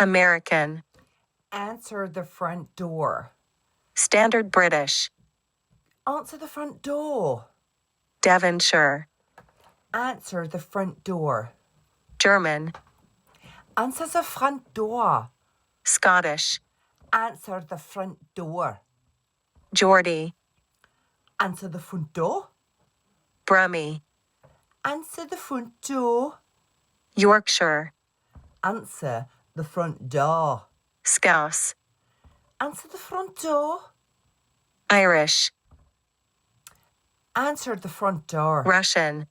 American. Answer the front door. Standard British. Answer the front door. Devonshire. Answer the front door. German. Answer the front door. Scottish. Answer the front door. Geordie. Answer the front door. Brummie. Answer the front door. Yorkshire. Answer the front door. Scouse. Answer the front door. Irish. Answer the front door. Russian.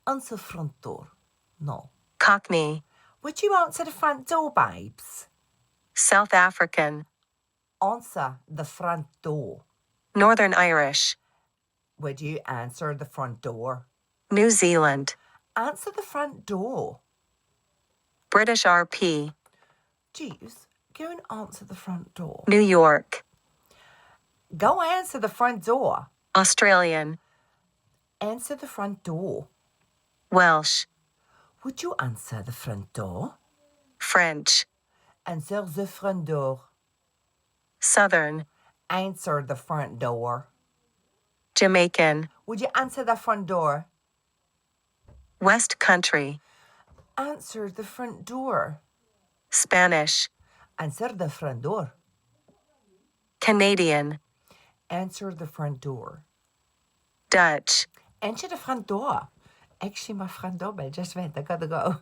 Answer front door. No. Cockney. Would you answer the front door, babes? South African. Answer the front door. Northern Irish. Would you answer the front door? New Zealand. Answer the front door. British RP. Jeeves, go and answer the front door. New York. Go answer the front door. Australian. Answer the front door. Welsh. Would you answer the front door? French. Answer the front door. Southern. Answer the front door. Jamaican. Would you answer the front door? West Country. Answer the front door. Spanish. Answer the front door. Canadian. Answer the front door. Dutch. Answer the front door. Actually, my front doorbell just went. I gotta go.